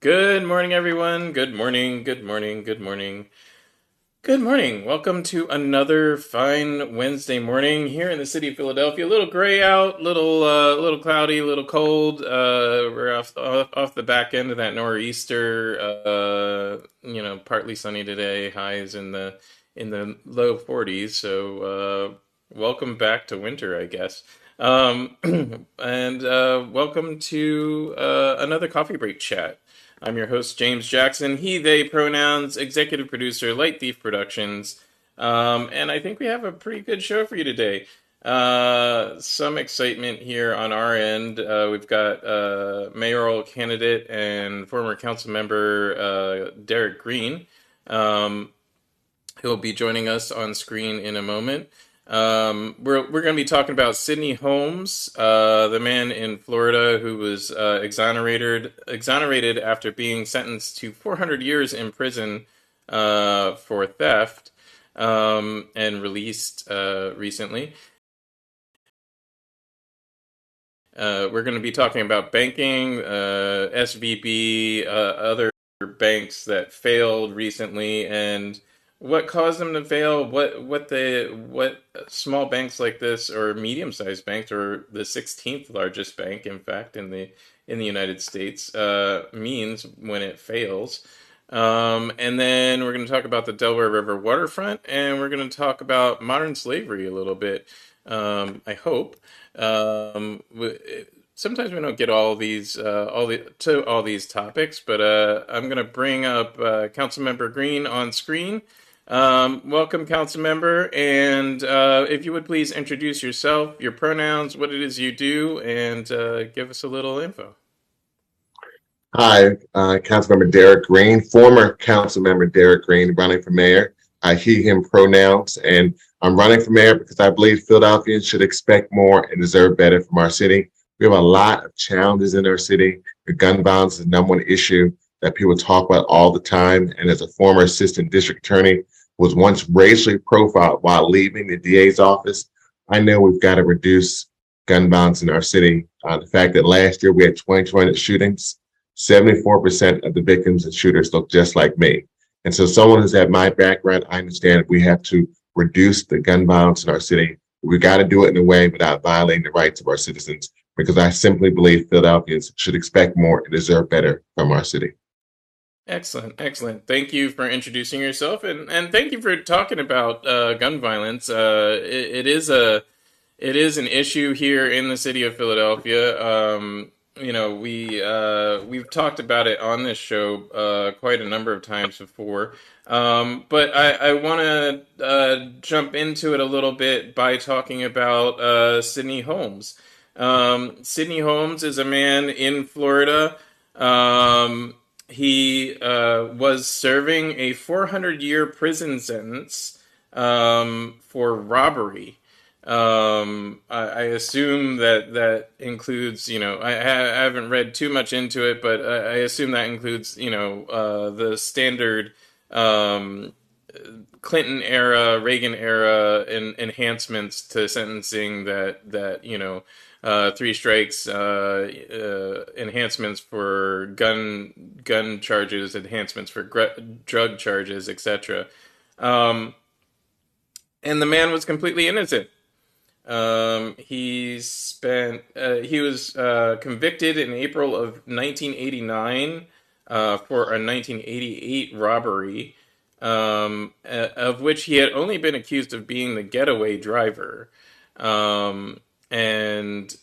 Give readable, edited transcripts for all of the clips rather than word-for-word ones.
Good morning, everyone. Good morning, good morning, good morning. Good morning. Welcome to another fine Wednesday morning here in the city of Philadelphia. A little gray out, little cloudy, a little cold. We're off the back end of that nor'easter. Partly sunny today. Highs in the low 40s. So welcome back to winter, I guess. Um, and welcome to another coffee break chat. I'm your host, James Jackson, he, they pronouns, executive producer, Light Thief Productions. And I think we have a pretty good show for you today. Some excitement here on our end. We've got mayoral candidate and former council member Derek Green, um, who'll be joining us on screen in a moment. We're going to be talking about Sidney Holmes, the man in Florida who was exonerated after being sentenced to 400 years in prison for theft, and released recently. We're going to be talking about banking, SVB, other banks that failed recently, and what caused them to fail. What small banks like this, or medium-sized banks, or the 16th largest bank, in fact, in the United States, means when it fails. And then we're going to talk about the Delaware River Waterfront, and we're going to talk about modern slavery a little bit. I hope. Sometimes we don't get all these topics, but I'm going to bring up Councilmember Green on screen. Welcome, Councilmember, and if you would please introduce yourself, your pronouns, what it is you do, and give us a little info. Hi, Councilmember Derek Green, former Councilmember Derek Green, running for mayor. I he, him pronouns, and I'm running for mayor because I believe Philadelphians should expect more and deserve better from our city. We have a lot of challenges in our city. The gun violence is the number one issue that people talk about all the time. And as a former assistant district attorney, was once racially profiled while leaving the DA's office, I know we've got to reduce gun violence in our city. The fact that last year we had 2,200 shootings, 74% of the victims and shooters look just like me. And so someone who's had my background, I understand we have to reduce the gun violence in our city. We got to do it in a way without violating the rights of our citizens, because I simply believe Philadelphians should expect more and deserve better from our city. Excellent, excellent. Thank you for introducing yourself, and thank you for talking about gun violence. It is an issue here in the city of Philadelphia. We've talked about it on this show quite a number of times before. But I want to jump into it a little bit by talking about Sidney Holmes. Sidney Holmes is a man in Florida. He was serving a 400-year prison sentence for robbery. I assume that includes, I haven't read too much into it, but I assume that includes, the standard um, Clinton era, Reagan era enhancements to sentencing three strikes, enhancements for gun charges, enhancements for drug charges, etc. Um, and the man was completely innocent. He was convicted in April of 1989 for a 1988 robbery, of which he had only been accused of being the getaway driver. And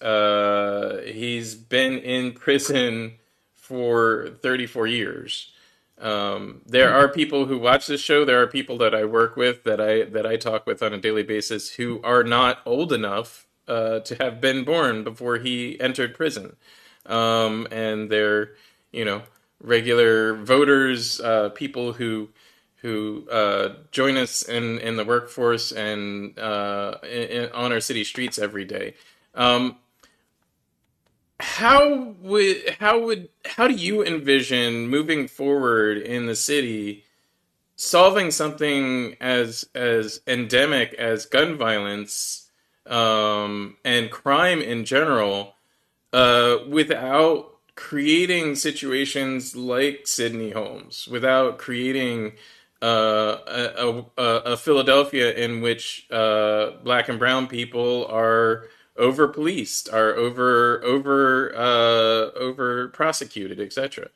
he's been in prison for 34 years. There are people who watch this show. There are people that I work with, that I talk with on a daily basis, who are not old enough to have been born before he entered prison, and they're, you know regular voters, people who join us in the workforce and on our city streets every day. Um, how do you envision moving forward in the city, solving something as endemic as gun violence, and crime in general, without creating situations like Sidney Holmes, without creating a Philadelphia in which black and brown people are over policed, are over prosecuted, etc.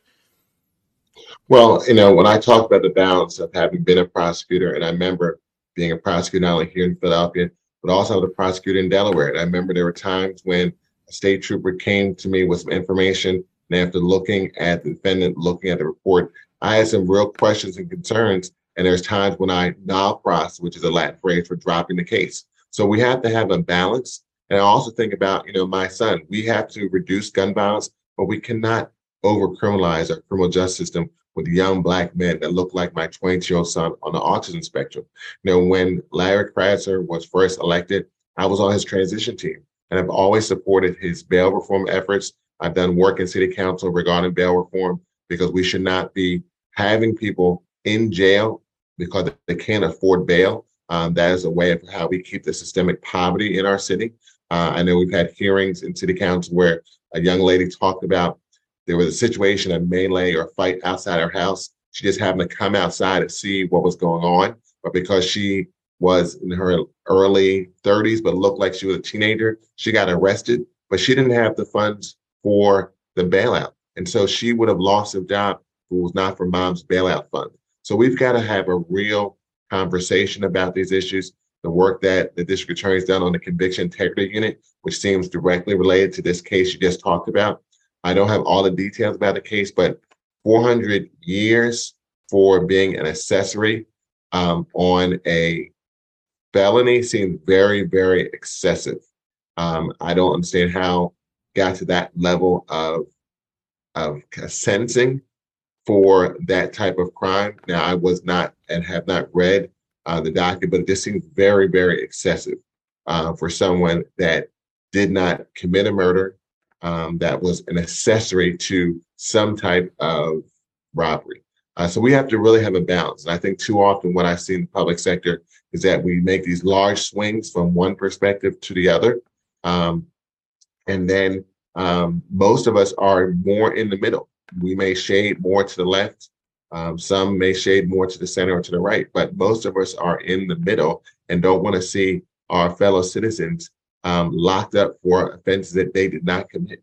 Well, when I talk about the balance of having been a prosecutor, and I remember being a prosecutor not only here in Philadelphia, but also the prosecutor in Delaware. And I remember there were times when a state trooper came to me with some information, and after looking at the defendant, looking at the report, I had some real questions and concerns. And there's times when I non pros, which is a Latin phrase for dropping the case. So we have to have a balance. And I also think about, my son. We have to reduce gun violence, but we cannot over criminalize our criminal justice system with young black men that look like my 22-year-old son on the autism spectrum. When Larry Krasner was first elected, I was on his transition team, and I've always supported his bail reform efforts. I've done work in city council regarding bail reform because we should not be having people in jail because they can't afford bail. That is a way of how we keep the systemic poverty in our city. I know we've had hearings in city council where a young lady talked about there was a situation, a melee or a fight outside her house. She just happened to come outside and see what was going on. But because she was in her early 30s, but looked like she was a teenager, she got arrested, but she didn't have the funds for the bailout. And so she would have lost her job if it was not for mom's bailout fund. So we've got to have a real conversation about these issues. The work that the district attorney's done on the conviction integrity unit, which seems directly related to this case you just talked about. I don't have all the details about the case, but 400 years for being an accessory on a felony seems very, very excessive. I don't understand how it got to that level of sentencing for that type of crime. Now, I was not and have not read the document, but it just seems very, very excessive for someone that did not commit a murder, that was an accessory to some type of robbery. So we have to really have a balance. And I think too often what I see in the public sector is that we make these large swings from one perspective to the other. And then most of us are more in the middle. We may shade more to the left. Some may shade more to the center or to the right, but most of us are in the middle and don't want to see our fellow citizens locked up for offenses that they did not commit.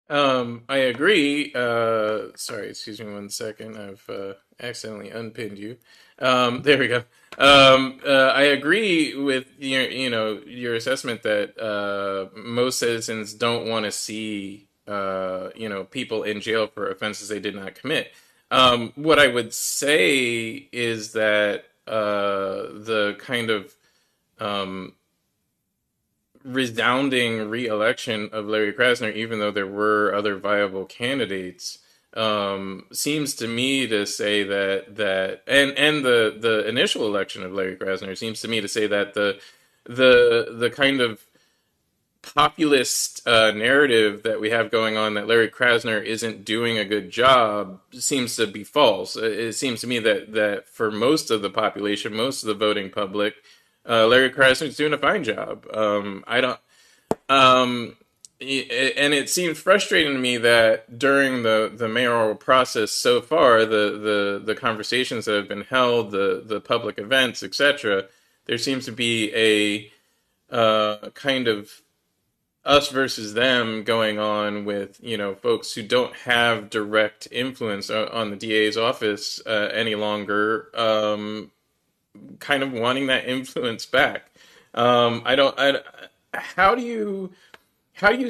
I agree. Sorry, excuse me 1 second. I've accidentally unpinned you. There we go. I agree with your assessment that most citizens don't want to see people in jail for offenses they did not commit. What I would say is that the kind of resounding re-election of Larry Krasner, even though there were other viable candidates, seems to me to say and the initial election of Larry Krasner seems to me to say that the kind of populist narrative that we have going on, that Larry Krasner isn't doing a good job, seems to be false. It seems to me that for most of the population, most of the voting public, Larry Krasner's doing a fine job. I don't, and it seems frustrating to me that during the mayoral process so far, the conversations that have been held, the public events, etc., there seems to be a kind of us versus them going on with folks who don't have direct influence on the DA's office any longer, kind of wanting that influence back. How do you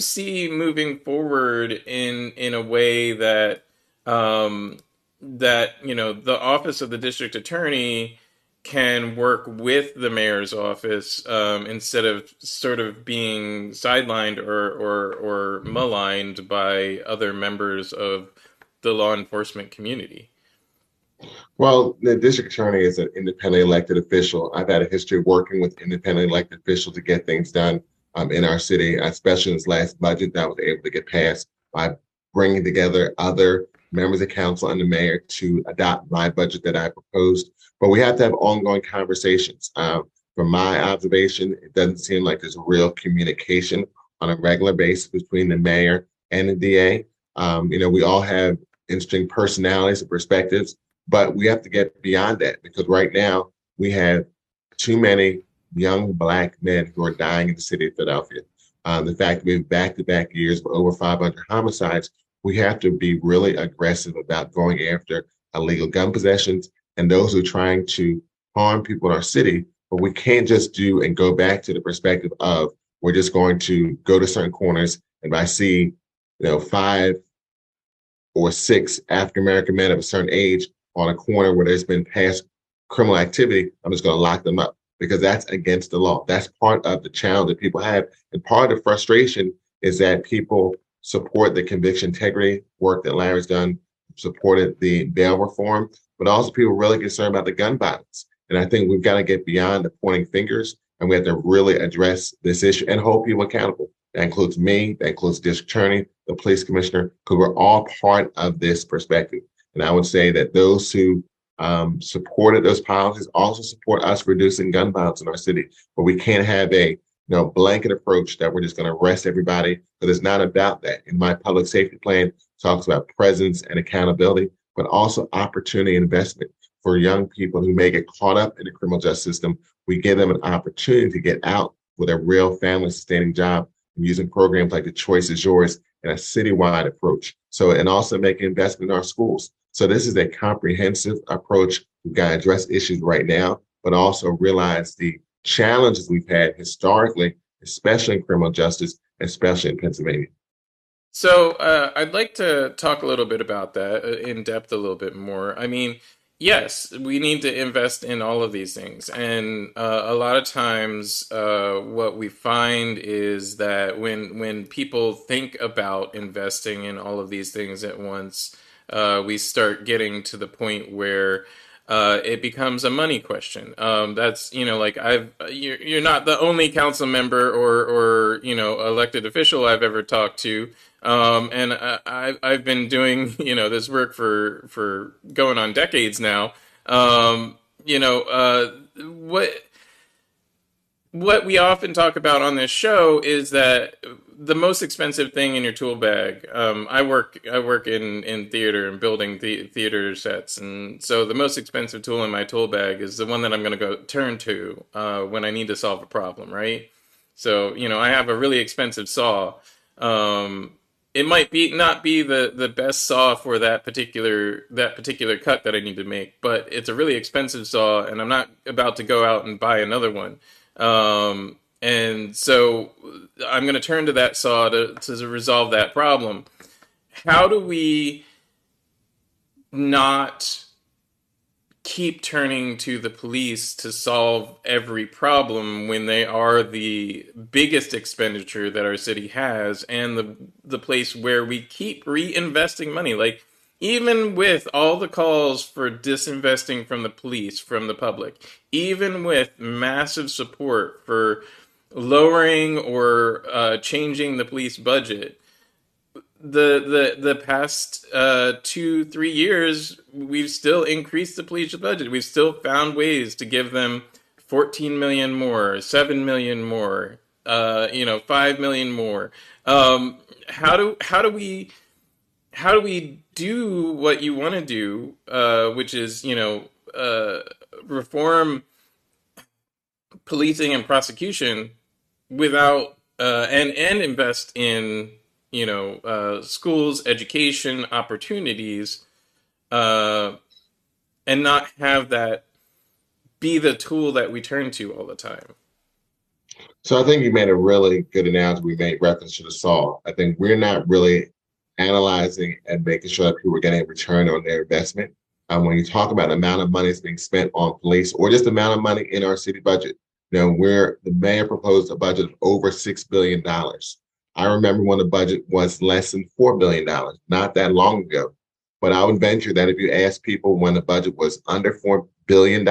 see moving forward in a way that the office of the district attorney can work with the mayor's office, instead of sort of being sidelined or maligned by other members of the law enforcement community? Well, the district attorney is an independently elected official. I've had a history of working with independently elected officials to get things done in our city, especially in this last budget that was able to get passed by bringing together other members of council and the mayor to adopt my budget that I proposed. But we have to have ongoing conversations. From my observation, it doesn't seem like there's real communication on a regular basis between the mayor and the DA. We all have interesting personalities and perspectives, but we have to get beyond that because right now we have too many young Black men who are dying in the city of Philadelphia. The fact that we have back-to-back years with over 500 homicides, we have to be really aggressive about going after illegal gun possessions and those who are trying to harm people in our city. But we can't just do and go back to the perspective of we're just going to go to certain corners, and if I see, 5 or 6 African American men of a certain age on a corner where there's been past criminal activity, I'm just going to lock them up because that's against the law. That's part of the challenge that people have. And part of the frustration is that people support the conviction integrity work that Larry's done, supported the bail reform, but also people are really concerned about the gun violence. And I think we've got to get beyond the pointing fingers and we have to really address this issue and hold people accountable. That includes me, that includes the district attorney, the police commissioner, because we're all part of this perspective. And I would say that those who supported those policies also support us reducing gun violence in our city. But we can't have a blanket approach that we're just going to arrest everybody, because it's not about that. In my public safety plan, talks about presence and accountability, but also opportunity and investment for young people who may get caught up in the criminal justice system. We give them an opportunity to get out with a real family sustaining job using programs like The Choice is Yours and a citywide approach. So, and also making investment in our schools. So this is a comprehensive approach. We've got to address issues right now, but also realize the challenges we've had historically, especially in criminal justice, especially in Pennsylvania. So I'd like to talk a little bit about that in depth a little bit more. I mean, yes, we need to invest in all of these things. And a lot of times what we find is that when people think about investing in all of these things at once, we start getting to the point where it becomes a money question. That's, like you're not the only council member or elected official I've ever talked to. And I've been doing, this work for going on decades now. What we often talk about on this show is that the most expensive thing in your tool bag. I work in theater and building theater sets, and so the most expensive tool in my tool bag is the one that I'm going to go turn to when I need to solve a problem, right? So I have a really expensive saw. It might not be the best saw for that particular cut that I need to make, but it's a really expensive saw, and I'm not about to go out and buy another one. And so I'm going to turn to that saw to resolve that problem. How do we not keep turning to the police to solve every problem when they are the biggest expenditure that our city has and the place where we keep reinvesting money? Like, even with all the calls for disinvesting from the police, from the public, even with massive support for lowering or changing the police budget, the past 2-3 years, we've still increased the police budget. We've still found ways to give them 14 million more, 7 million more, 5 million more. How do we do what you want to do, which is, reform policing and prosecution without and invest in schools, education, opportunities, and not have that be the tool that we turn to all the time? So I think you made a really good analogy. We made reference to the saw. I think we're not really analyzing and making sure that people are getting a return on their investment. When you talk about the amount of money that's being spent on police or just the amount of money in our city budget, where the mayor proposed a budget of over $6 billion. I remember when the budget was less than $4 billion, not that long ago. But I would venture that if you ask people when the budget was under $4 billion,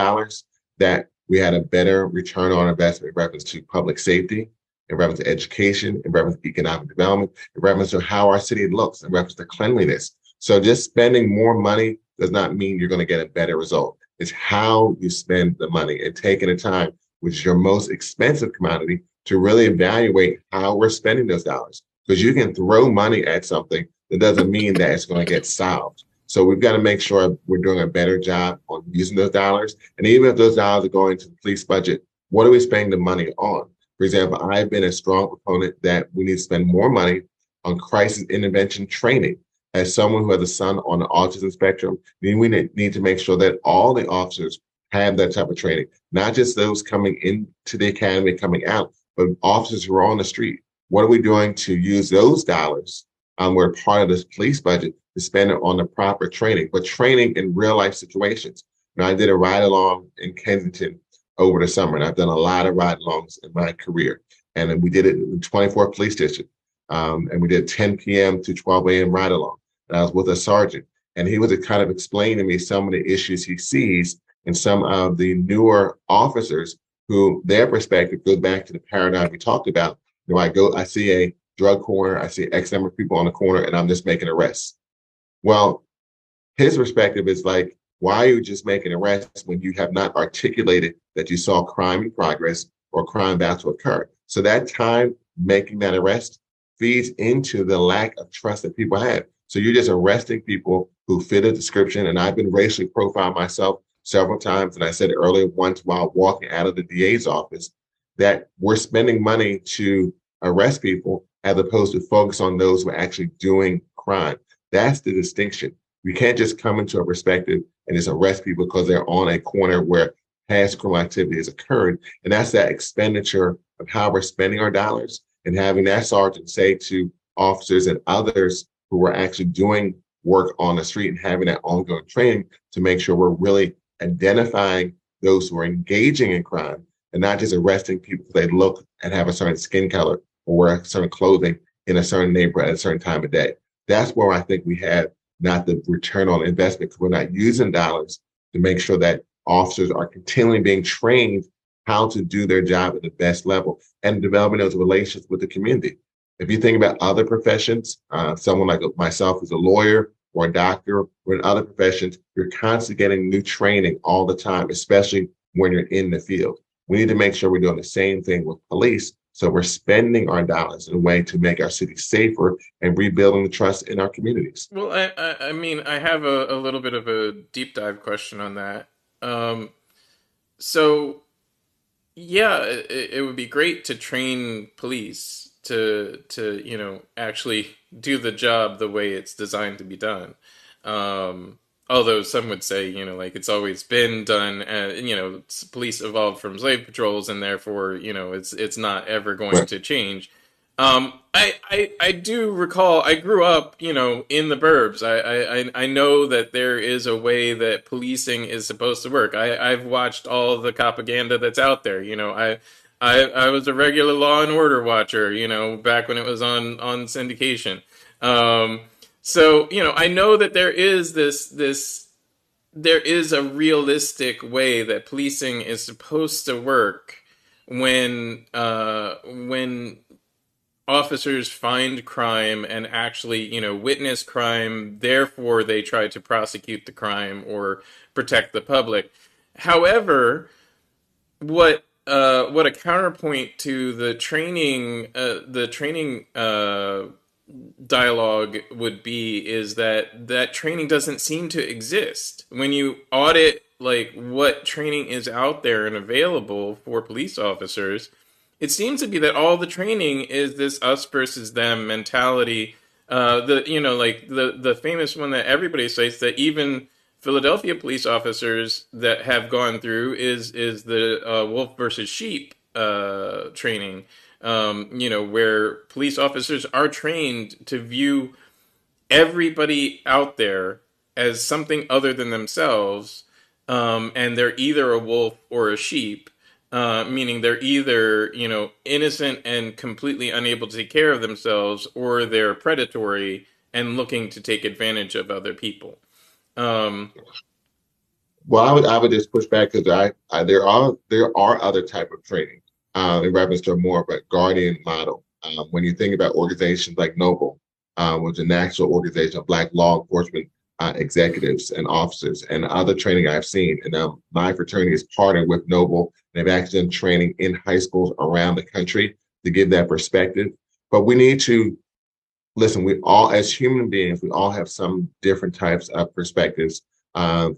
that we had a better return on investment in reference to public safety, in reference to education, in reference to economic development, in reference to how our city looks, in reference to cleanliness. So just spending more money does not mean you're going to get a better result. It's how you spend the money and taking the time, which is your most expensive commodity, to really evaluate how we're spending those dollars. Because you can throw money at something that doesn't mean that it's going to get solved. So we've got to make sure we're doing a better job on using those dollars. And even if those dollars are going to the police budget, what are we spending the money on? For example, I've been a strong proponent that we need to spend more money on crisis intervention training. As someone who has a son on the autism spectrum, we need to make sure that all the officers have that type of training, not just those coming into the academy, coming out, but officers who are on the street. What are we doing to use those dollars? We're part of this police budget to spend it on the proper training, but training in real life situations. Now, I did a ride along in Kensington over the summer, and I've done a lot of ride alongs in my career. And then we did it in the 24th Police District. And we did 10 p.m. to 12 a.m. ride along. And I was with a sergeant, and he was kind of explaining to me some of the issues he sees in some of the newer officers who their perspective goes back to the paradigm we talked about. I see a drug corner, I see X number of people on the corner, and I'm just making arrests. Well, his perspective is like, why are you just making arrests when you have not articulated that you saw crime in progress or crime about to occur? So that time making that arrest feeds into the lack of trust that people have. So you're just arresting people who fit a description. And I've been racially profiled myself several times. And I said earlier once while walking out of the DA's office that we're spending money to arrest people as opposed to focus on those who are actually doing crime. That's the distinction. We can't just come into a perspective and just arrest people because they're on a corner where past criminal activity has occurred. And that's that expenditure of how we're spending our dollars, and having that sergeant say to officers and others who are actually doing work on the street and having that ongoing training to make sure we're really identifying those who are engaging in crime and not just arresting people because they look and have a certain skin color or wear certain clothing in a certain neighborhood at a certain time of day. That's where I think we have not the return on investment, because we're not using dollars to make sure that officers are continually being trained how to do their job at the best level and developing those relations with the community. If you think about other professions, someone like myself who's a lawyer or a doctor or in other professions, you're constantly getting new training all the time, especially when you're in the field. We need to make sure we're doing the same thing with police. So we're spending our dollars in a way to make our city safer and rebuilding the trust in our communities. Well, I mean, I have a little bit of a deep dive question on that. So, yeah, it would be great to train police to actually do the job the way it's designed to be done. Although some would say, like it's always been done, police evolved from slave patrols, and therefore, it's not ever going to change. I do recall I grew up, in the burbs. I know that there is a way that policing is supposed to work. I've watched all the propaganda that's out there. I was a regular Law and Order watcher, back when it was on syndication. So, I know that there is there is a realistic way that policing is supposed to work when officers find crime and actually, witness crime. Therefore, they try to prosecute the crime or protect the public. However, what a counterpoint to the training dialogue would be is that training doesn't seem to exist. When you audit like what training is out there and available for police officers, it seems to be that all the training is this us versus them mentality. The famous one that everybody cites that even Philadelphia police officers that have gone through is the wolf versus sheep training. Where police officers are trained to view everybody out there as something other than themselves, and they're either a wolf or a sheep, meaning they're either, innocent and completely unable to take care of themselves, or they're predatory and looking to take advantage of other people. Well, I would just push back because there are other type of training in reference to more of a guardian model. When you think about organizations like Noble, which is a national organization of Black law enforcement executives and officers and other training I've seen. And my fraternity is partnered with Noble, and they've actually done training in high schools around the country to give that perspective. But we need to listen, we all, as human beings, we all have some different types of perspectives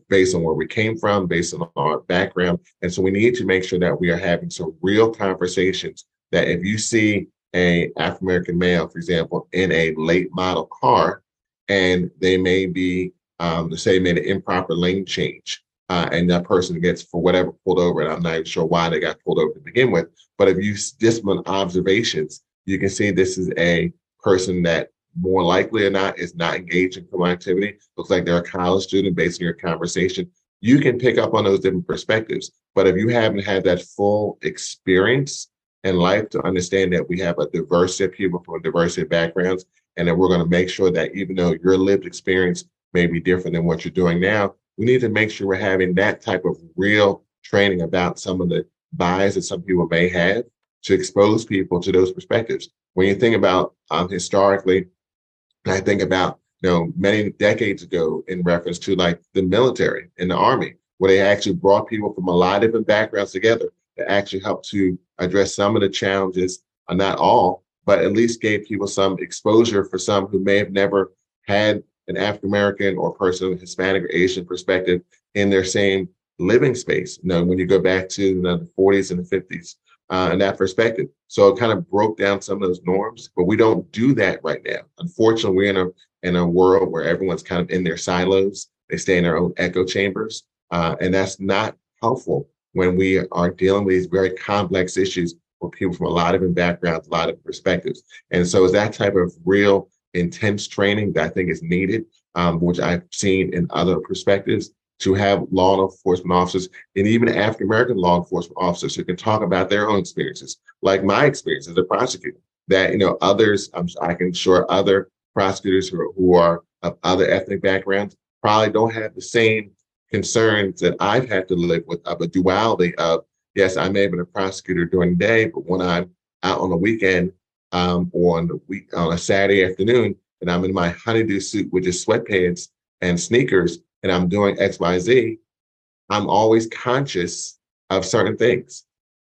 based on where we came from, based on our background. And so we need to make sure that we are having some real conversations that if you see a African American male, for example, in a late model car, and they may be, let's say, made an improper lane change, and that person gets, for whatever, pulled over, and I'm not even sure why they got pulled over to begin with. But if you just on observations, you can see this is a person that more likely or not is not engaged in criminal activity. Looks like they're a college student based on your conversation. You can pick up on those different perspectives. But if you haven't had that full experience in life to understand that we have a diversity of people from a diversity of backgrounds, and that we're going to make sure that even though your lived experience may be different than what you're doing now, we need to make sure we're having that type of real training about some of the bias that some people may have to expose people to those perspectives. When you think about historically, and I think about, many decades ago in reference to like the military and the army, where they actually brought people from a lot of different backgrounds together that actually helped to address some of the challenges, not all, but at least gave people some exposure for some who may have never had an African American or person of Hispanic or Asian perspective in their same living space. When you go back to the 40s and the 50s, and that perspective. So it kind of broke down some of those norms, but we don't do that right now. Unfortunately, we're in a world where everyone's kind of in their silos. They stay in their own echo chambers, and that's not helpful when we are dealing with these very complex issues with people from a lot of different backgrounds, a lot of perspectives. And so it's that type of real intense training that I think is needed, which I've seen in other perspectives, to have law enforcement officers and even African American law enforcement officers who can talk about their own experiences, like my experience as a prosecutor. That others, I can sure other prosecutors who are of other ethnic backgrounds probably don't have the same concerns that I've had to live with, of a duality of, yes, I may have been a prosecutor during the day, but when I'm out on the weekend, or on a Saturday afternoon, and I'm in my honeydew suit with just sweatpants and sneakers, and I'm doing XYZ, I'm always conscious of certain things.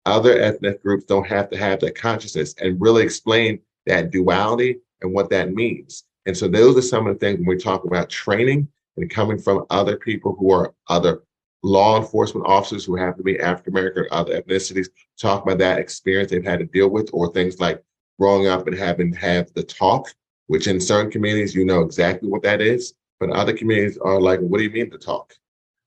Other ethnic groups don't have to have that consciousness and really explain that duality and what that means. And so those are some of the things when we talk about training and coming from other people who are other law enforcement officers who happen to be African American or other ethnicities, talk about that experience they've had to deal with, or things like growing up and having to have the talk, which in certain communities, you know exactly what that is. But other communities are like, what do you mean to talk?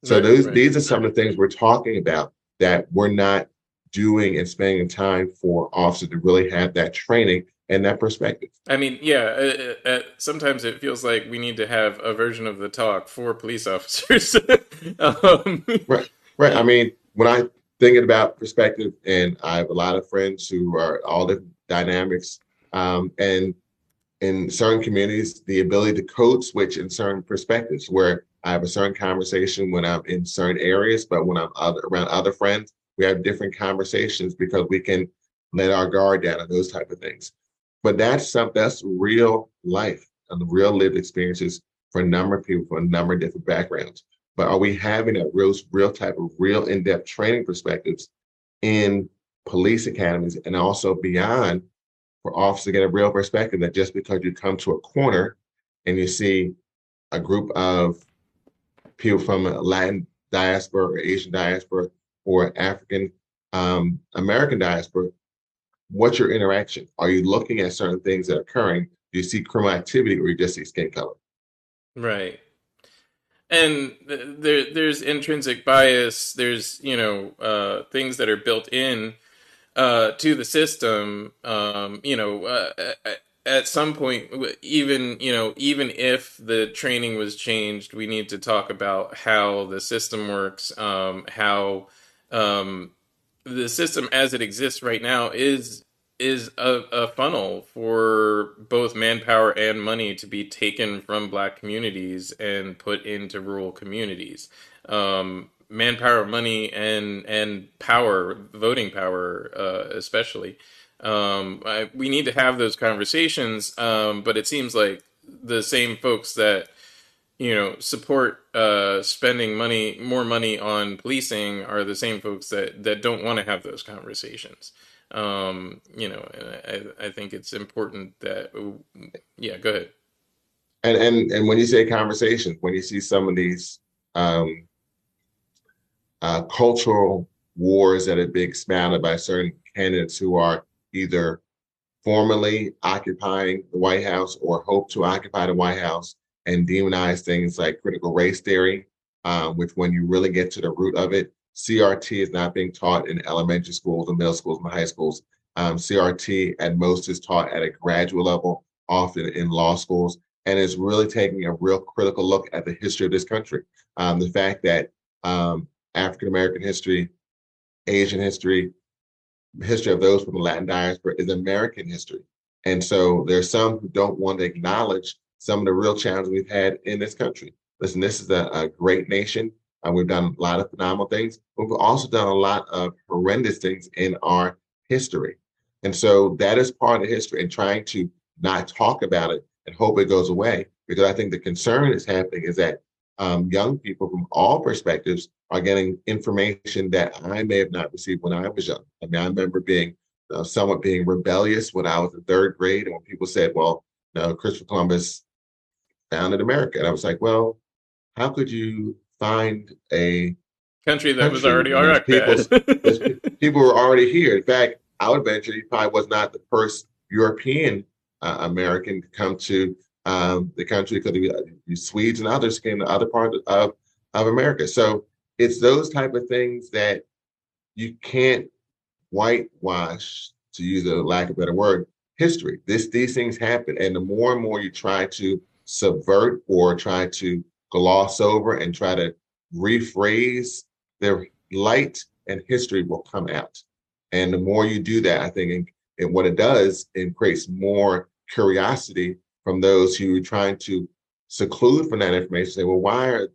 So Right. these are some of the things we're talking about that we're not doing and spending time for officers to really have that training and that perspective. I mean, yeah, sometimes it feels like we need to have a version of the talk for police officers. um, Right, right. I uh, mean, when I thinking about perspective, and I have a lot of friends who are all different dynamics, and in certain communities, the ability to code switch in certain perspectives, where I have a certain conversation when I'm in certain areas, but when around other friends, we have different conversations because we can let our guard down and those type of things. But that's real life and the real lived experiences for a number of people from a number of different backgrounds. But are we having a real type of real in-depth training perspectives in police academies and also beyond, for officers to get a real perspective that just because you come to a corner and you see a group of people from a Latin diaspora or Asian diaspora or African American diaspora, what's your interaction? Are you looking at certain things that are occurring? Do you see criminal activity or you just see skin color? right. And there's intrinsic bias. There's things that are built in to the system. At some point, even if the training was changed, we need to talk about how the system works. How the system as it exists right now is a funnel for both manpower and money to be taken from black communities and put into rural communities. Manpower, money, and power, voting power, especially. We need to have those conversations, but it seems like the same folks that support spending more money on policing are the same folks that don't want to have those conversations. I think it's important that, yeah, go ahead. And when you say conversations, when you see some of these um, cultural wars that are being expounded by certain candidates who are either formally occupying the White House or hope to occupy the White House and demonize things like critical race theory, which when you really get to the root of it, CRT is not being taught in elementary schools and middle schools and high schools. CRT at most is taught at a graduate level, often in law schools, and is really taking a real critical look at the history of this country. The fact that African American history, Asian history, history of those from the Latin diaspora is American history. And so there's some who don't want to acknowledge some of the real challenges we've had in this country. Listen, this is a great nation. We've done a lot of phenomenal things, but we've also done a lot of horrendous things in our history. And so that is part of history, and trying to not talk about it and hope it goes away. Because I think the concern is happening is that young people from all perspectives are getting information that I may have not received when I was young. I mean, I remember being somewhat being rebellious when I was in third grade, and when people said, "Well, no, Christopher Columbus founded America," and I was like, "Well, how could you find a Country that was country already when there's occupied. people who are already here?" In fact, I would venture he probably was not the first European American to come to the country, because the Swedes and others came to other parts of America. So it's those type of things that you can't whitewash, to use a lack of a better word, history. These things happen, and the more and more you try to subvert or try to gloss over and try to rephrase, their light and history will come out. And the more you do that, I think, and what it does, it creates more curiosity from those who are trying to seclude from that information. Say, well, why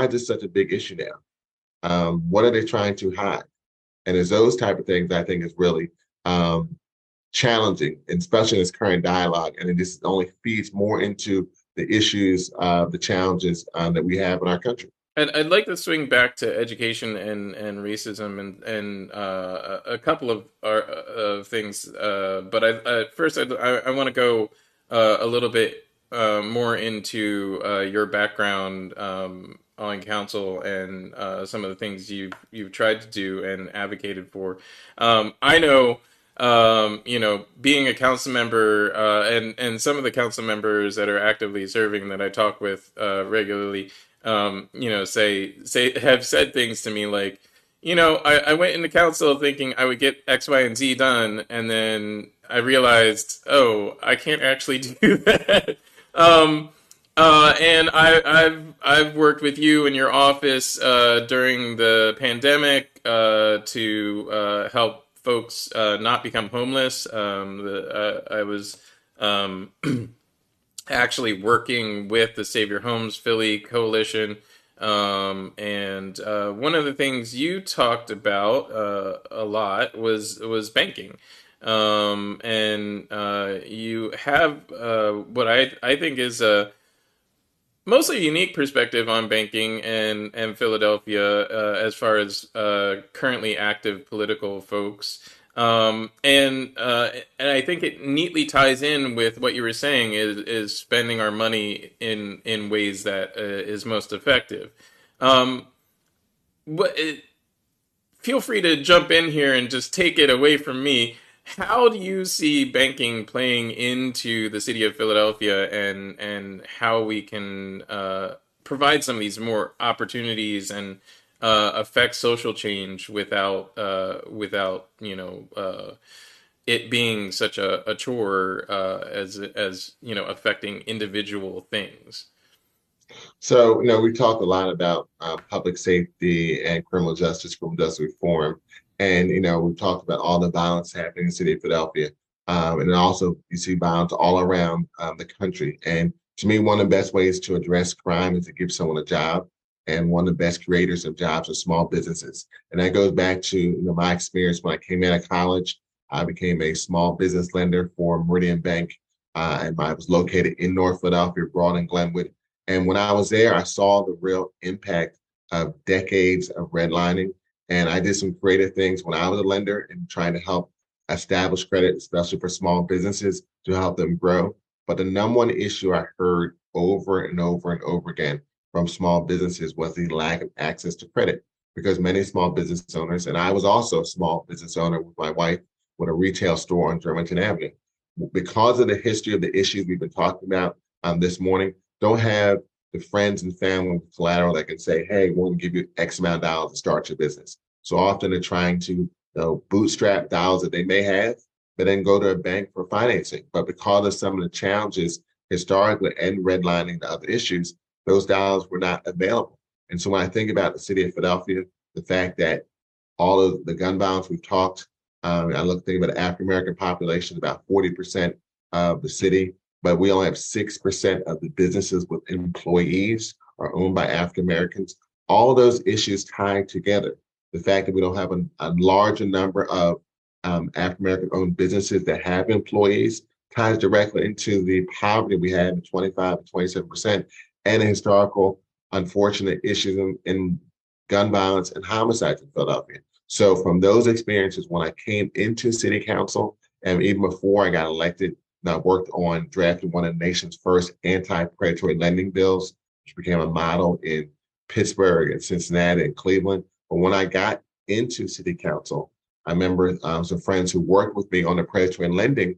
is this such a big issue now? What are they trying to hide? And it's those type of things I think is really challenging, and especially in this current dialogue. And it just only feeds more into the issues, the challenges that we have in our country. I'd like to swing back to education and racism and a couple of things, but first I want to go a little bit more into your background on council and some of the things you've tried to do and advocated for. I know, being a council member and some of the council members that are actively serving that I talk with regularly, have said things to me like, I went into council thinking I would get X, Y, and Z done, and then I realized, oh, I can't actually do that. And I've worked with you in your office during the pandemic to help folks not become homeless. I was actually working with the Save Your Homes Philly Coalition. And one of the things you talked about a lot was banking. And you have what I think is a mostly unique perspective on banking and Philadelphia as far as currently active political folks. And I think it neatly ties in with what you were saying is spending our money in ways that is most effective. But feel free to jump in here and just take it away from me. How do you see banking playing into the city of Philadelphia and how we can provide some of these more opportunities and affect social change without it being such a chore as affecting individual things? So, we talked a lot about public safety and criminal justice reform. And, we've talked about all the violence happening in the city of Philadelphia. And then also you see violence all around the country. And to me, one of the best ways to address crime is to give someone a job. And one of the best creators of jobs are small businesses. And that goes back to my experience when I came out of college. I became a small business lender for Meridian Bank. And I was located in North Philadelphia, Broad and Glenwood. And when I was there, I saw the real impact of decades of redlining. And I did some creative things when I was a lender and trying to help establish credit, especially for small businesses to help them grow. But the number one issue I heard over and over and over again from small businesses was the lack of access to credit. Because many small business owners, and I was also a small business owner with my wife with a retail store on Germantown Avenue, because of the history of the issues we've been talking about this morning, don't have the friends and family with collateral that can say, hey, we're going to give you X amount of dollars to start your business. So often they're trying to bootstrap dollars that they may have, but then go to a bank for financing. But because of some of the challenges historically and redlining the other issues, those dollars were not available. And so when I think about the city of Philadelphia, the fact that all of the gun violence we've talked, think about the African American population, about 40% of the city, but we only have 6% of the businesses with employees are owned by African Americans. All of those issues tied together. The fact that we don't have a larger number of African American owned businesses that have employees ties directly into the poverty we have in 25 to 27% and the historical unfortunate issues in gun violence and homicides in Philadelphia. So from those experiences, when I came into city council, and even before I got elected, I worked on drafting one of the nation's first anti-predatory lending bills, which became a model in Pittsburgh and Cincinnati and Cleveland. But when I got into city council, I remember some friends who worked with me on the predatory lending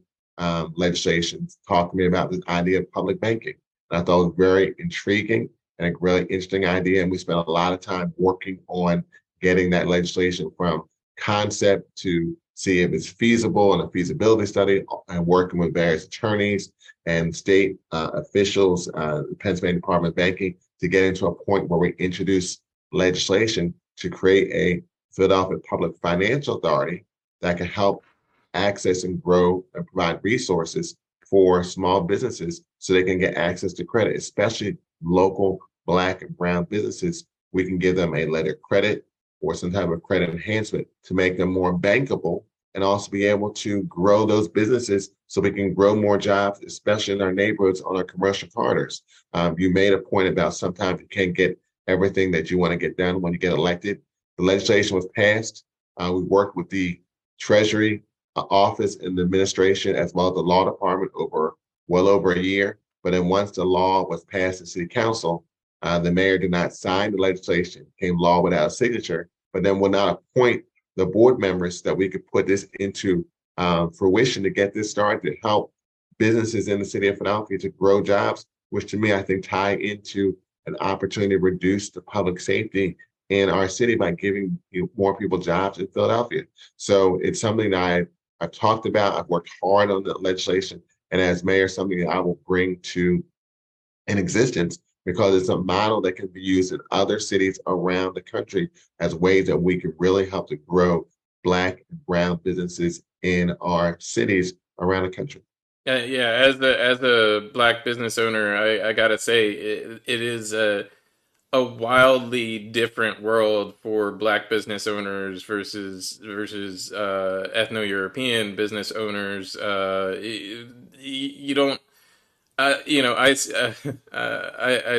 legislation talked to me about this idea of public banking. And I thought it was very intriguing and a really interesting idea. And we spent a lot of time working on getting that legislation from concept to see if it's feasible and a feasibility study, and working with various attorneys and state officials, the Pennsylvania Department of Banking, to get into a point where we introduce legislation to create a Philadelphia Public Financial Authority that can help access and grow and provide resources for small businesses so they can get access to credit, especially local Black and brown businesses. We can give them a letter of credit or some type of credit enhancement to make them more bankable and also be able to grow those businesses so we can grow more jobs, especially in our neighborhoods on our commercial corridors. You made a point about sometimes you can't get everything that you want to get done when you get elected. The legislation was passed. We worked with the Treasury office and the administration as well as the law department well over a year. But then once the law was passed in city council, the mayor did not sign the legislation, came law without a signature, but then will not appoint the board members that we could put this into fruition to get this started to help businesses in the city of Philadelphia to grow jobs, which to me, I think tie into an opportunity to reduce the public safety in our city by giving more people jobs in Philadelphia. So it's something that I've talked about. I've worked hard on the legislation. And as mayor, something that I will bring to an existence because it's a model that can be used in other cities around the country as ways that we can really help to grow Black and brown businesses in our cities around the country. Yeah. As a Black business owner, I gotta say it is a wildly different world for Black business owners versus ethno-European business owners. You don't. I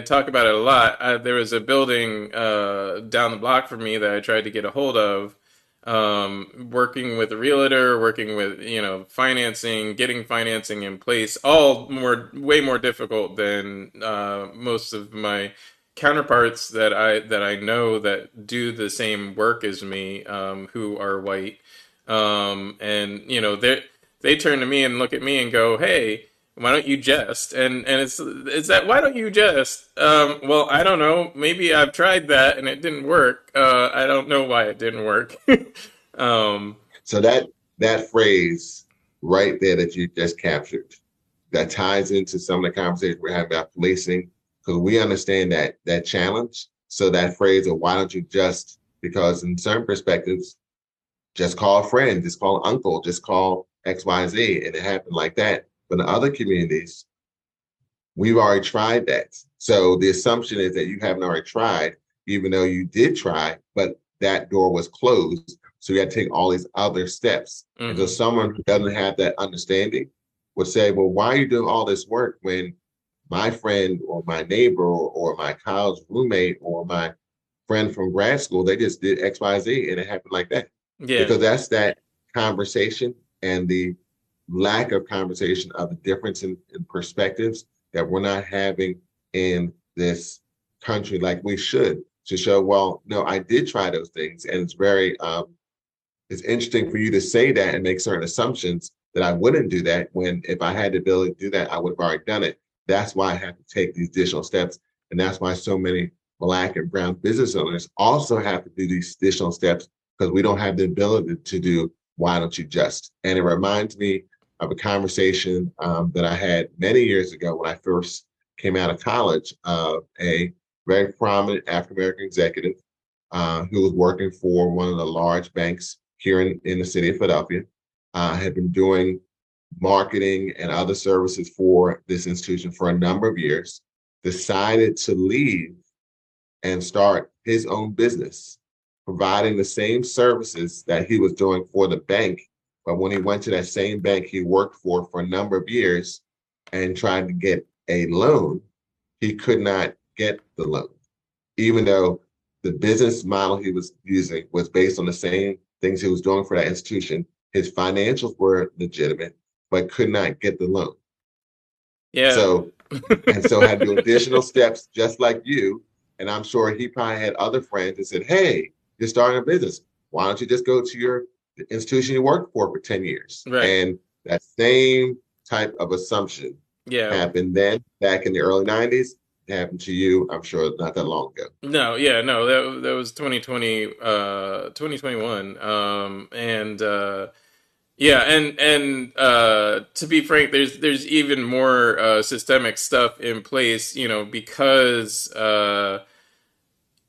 talk about it a lot. There was a building down the block from me that I tried to get a hold of, working with a realtor, working with financing, getting financing in place, all way more difficult than most of my counterparts that I know that do the same work as me, who are white, and they turn to me and look at me and go, "Hey, why don't you just?" And it's that, why don't you just? Well, I don't know. Maybe I've tried that and it didn't work. I don't know why it didn't work. So that phrase right there that you just captured, that ties into some of the conversations we're having about policing, because we understand that challenge. So that phrase of why don't you just, because in certain perspectives, just call a friend, just call an uncle, just call XYZ, and it happened like that. But in other communities, we've already tried that. So the assumption is that you haven't already tried, even though you did try, but that door was closed. So you got to take all these other steps. Mm-hmm. And so someone who doesn't have that understanding would say, well, why are you doing all this work when my friend or my neighbor or my college roommate or my friend from grad school, they just did X, Y, Z, and it happened like that. Yeah. Because that's that conversation and the lack of conversation of the difference in perspectives that we're not having in this country like we should to show, well, no, I did try those things. And it's very it's interesting for you to say that and make certain assumptions that I wouldn't do that when if I had the ability to do that, I would have already done it. That's why I have to take these additional steps. And that's why so many Black and brown business owners also have to do these additional steps because we don't have the ability to do why don't you just? And it reminds me of a conversation that I had many years ago when I first came out of college of a very prominent African American executive who was working for one of the large banks here in the city of Philadelphia, had been doing marketing and other services for this institution for a number of years, decided to leave and start his own business, providing the same services that he was doing for the bank. But when he went to that same bank he worked for a number of years and tried to get a loan, he could not get the loan, even though the business model he was using was based on the same things he was doing for that institution. His financials were legitimate, but could not get the loan. Yeah. So, and so had to do additional steps just like you. And I'm sure he probably had other friends that said, hey, you're starting a business. Why don't you just go to your institution you worked for 10 years? Right. And that same type of assumption Yeah. happened then back in the early 90s. It happened to you, I'm sure, not that long ago. No, yeah, no, that was 2020, 2021. And yeah, and to be frank, there's even more systemic stuff in place, because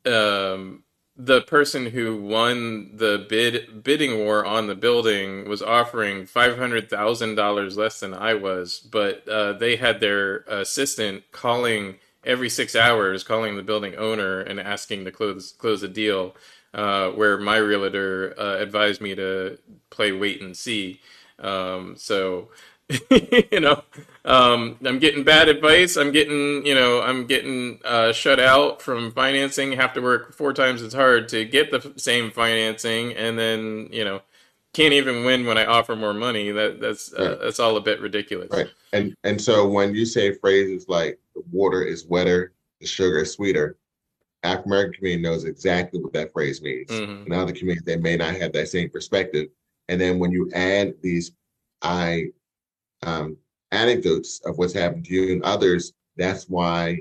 um, the person who won the bidding war on the building was offering $500,000 less than I was, but they had their assistant calling every 6 hours, calling the building owner and asking to close a deal. Where my realtor advised me to play wait and see. So you know, I'm getting bad advice. I'm getting shut out from financing. Have to work 4 times as hard to get the same financing, and then can't even win when I offer more money. That's Right. that's all a bit ridiculous. Right. And so when you say phrases like the water is wetter, the sugar is sweeter, African American community knows exactly what that phrase means. Hmm. In other communities, they may not have that same perspective. And then when you add these I um, anecdotes of what's happened to you and others, that's why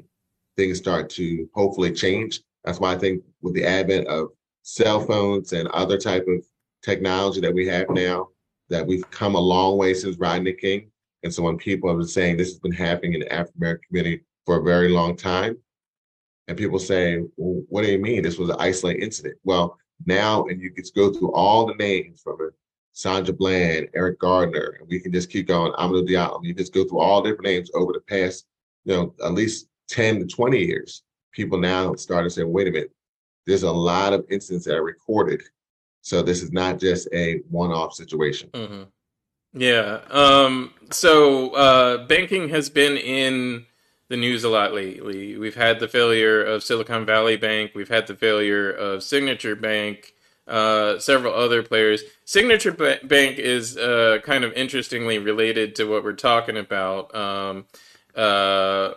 things start to hopefully change. That's why I think with the advent of cell phones and other type of technology that we have now, that we've come a long way since Rodney King. And so when people have been saying this has been happening in the African American community for a very long time, and people say, well, what do you mean? This was an isolated incident. Well, now, and you can go through all the names from it, Sandra Bland, Eric Gardner, and we can just keep going. Amadou Diallo. You just go through all different names over the past, at least 10 to 20 years. People now started saying, wait a minute, there's a lot of incidents that are recorded. So this is not just a one-off situation. Hmm. Yeah. So banking has been in the news a lot lately. We've had the failure of Silicon Valley Bank. We've had the failure of Signature Bank. Several other players. Signature Bank is kind of interestingly related to what we're talking about. Uh,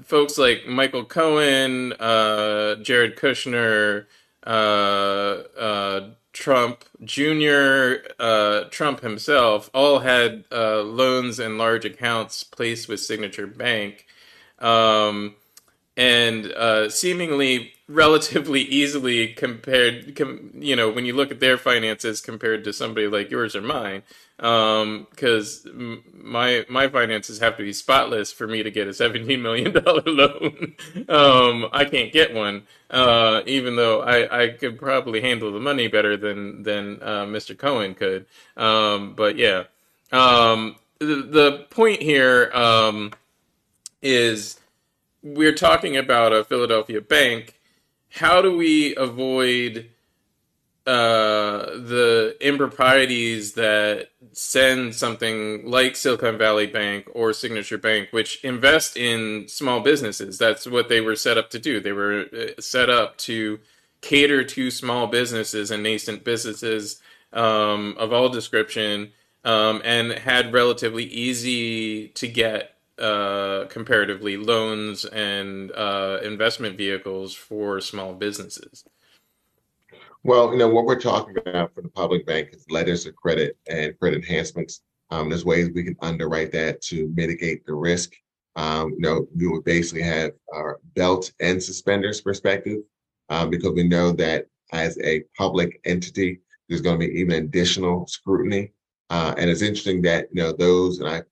Folks like Michael Cohen, Jared Kushner, Trump Jr., Trump himself, all had loans and large accounts placed with Signature Bank. Um, and seemingly relatively easily compared, when you look at their finances compared to somebody like yours or mine, because my finances have to be spotless for me to get a $17 million loan. I can't get one, even though I could probably handle the money better than Mr. Cohen could. But yeah, the point here is we're talking about a Philadelphia bank. How do we avoid the improprieties that send something like Silicon Valley Bank or Signature Bank, which invest in small businesses. That's what they were set up to do. They were set up to cater to small businesses and nascent businesses of all description, and had relatively easy to get comparatively loans and investment vehicles for small businesses. Well, what we're talking about for the public bank is letters of credit and credit enhancements. There's ways we can underwrite that to mitigate the risk. We would basically have our belt and suspenders perspective, because we know that as a public entity, there's going to be even additional scrutiny. And it's interesting that, those, and I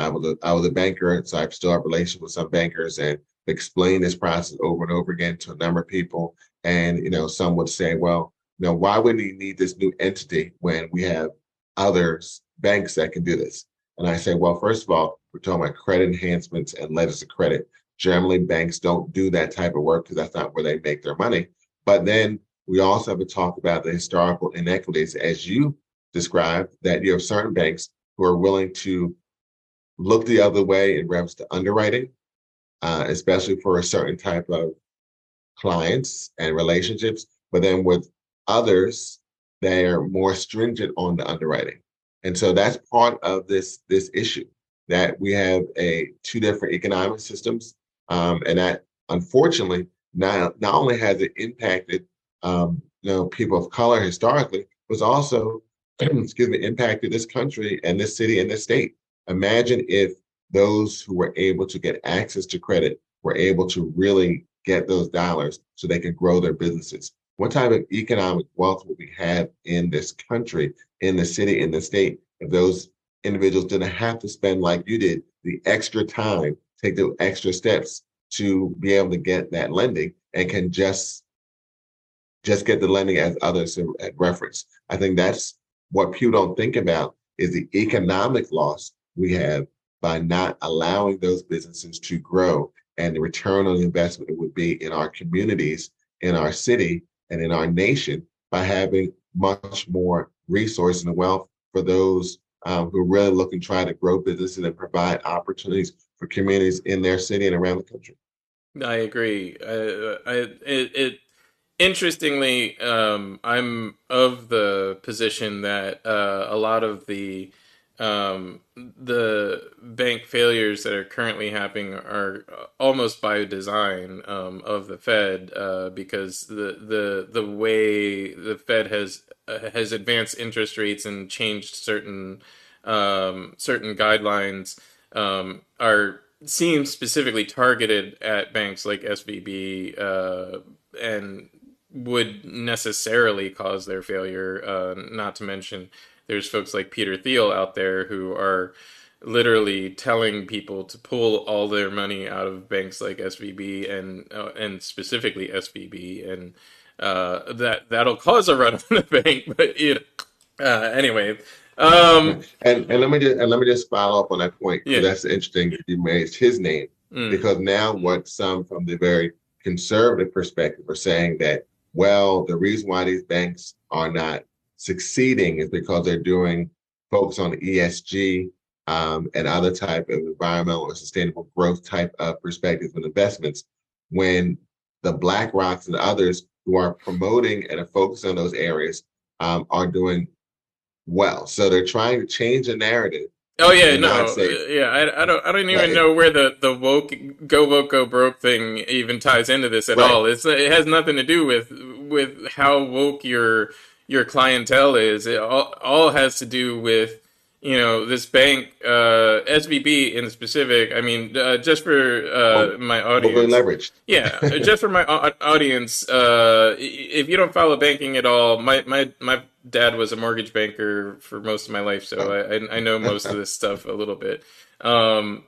was a banker, so I still have relations with some bankers and explain this process over and over again to a number of people. And, some would say, well, why would we need this new entity when we have others, banks that can do this? And I say, well, first of all, we're talking about credit enhancements and letters of credit. Generally, banks don't do that type of work because that's not where they make their money. But then we also have to talk about the historical inequities, as you described, that you have certain banks who are willing to look the other way in reference to underwriting, especially for a certain type of clients and relationships, but then with others, they are more stringent on the underwriting. And so that's part of this issue, that we have two different economic systems, and that unfortunately not only has it impacted people of color historically, but also excuse me, impacted this country and this city and this state. Imagine if those who were able to get access to credit were able to really get those dollars so they can grow their businesses. What type of economic wealth would we have in this country, in the city, in the state, if those individuals didn't have to spend, like you did, the extra time, take the extra steps to be able to get that lending, and can just get the lending as others have referenced? I think that's what people don't think about, is the economic loss we have by not allowing those businesses to grow, and the return on investment it would be in our communities, in our city, and in our nation, by having much more resources and wealth for those who are really looking to try to grow businesses and provide opportunities for communities in their city and around the country. I agree. Interestingly, I'm of the position that a lot of the bank failures that are currently happening are almost by design of the Fed, because the way the Fed has advanced interest rates and changed certain guidelines, are seem specifically targeted at banks like SVB, and would necessarily cause their failure. Not to mention, there's folks like Peter Thiel out there who are literally telling people to pull all their money out of banks like SVB, and specifically SVB, and that'll cause a run on the bank. But anyway, And let me just follow up on that point, because yeah. that's interesting. You raised his name, Mm. because now what some from the very conservative perspective are saying, that, well, the reason why these banks are not succeeding is because they're doing focus on ESG, and other type of environmental or sustainable growth type of perspectives and investments, when the Black Rocks and others who are promoting and are focused on those areas are doing well. So they're trying to change the narrative Oh yeah, and not no, say, yeah. I don't even right, know where the woke go woke go broke thing even ties into this at right, all. It has nothing to do with how woke your clientele is. It all has to do with, this bank, SVB in specific. I mean, just for well, my overly audience. leveraged. Yeah, just for my audience, if you don't follow banking at all, my dad was a mortgage banker for most of my life, so Oh. I know most of this stuff a little bit. I'm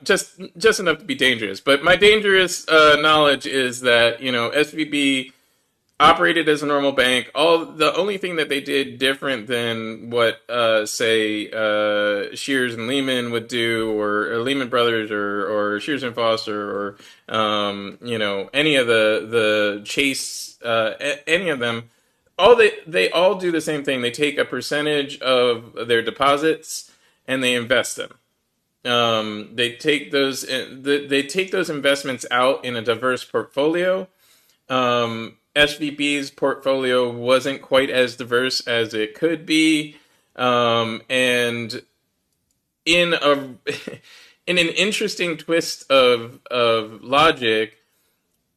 just enough to be dangerous, but my dangerous knowledge is that SVB operated as a normal bank. The only thing that they did different than what say Shears and Lehman would do, or Lehman Brothers, or Shears and Foster, or any of the Chase, any of them, they all do the same thing. They take a percentage of their deposits and they invest them. They take those investments out in a diverse portfolio. SVB's portfolio wasn't quite as diverse as it could be, and in a in an interesting twist of logic,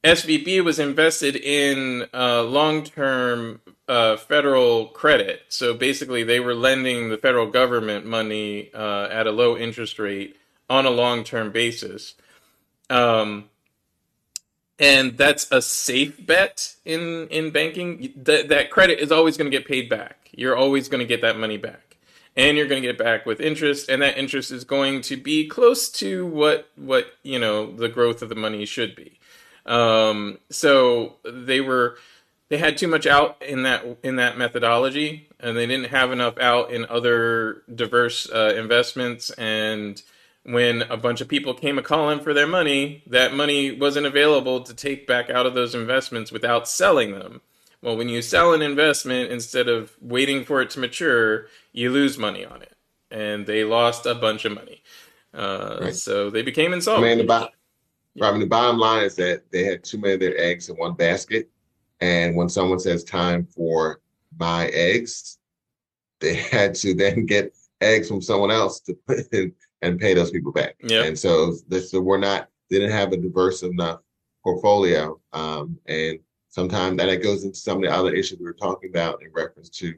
SVB was invested in long term federal credit. So basically, they were lending the federal government money at a low interest rate on a long term basis. Um, and that's a safe bet in banking. That credit is always going to get paid back. You're always going to get that money back, and you're going to get it back with interest, and that interest is going to be close to what the growth of the money should be. So they had too much out in that methodology, and they didn't have enough out in other diverse investments. And when a bunch of people came a calling for their money, that money wasn't available to take back out of those investments without selling them. Well, when you sell an investment instead of waiting for it to mature, you lose money on it, and they lost a bunch of money. Right. So they became I mean, insolvent. the bottom line is that they had too many of their eggs in one basket. And when someone says time for my eggs, they had to then get eggs from someone else to put in and pay those people back. Yep. And so they didn't have a diverse enough portfolio. And sometimes that goes into some of the other issues we were talking about in reference to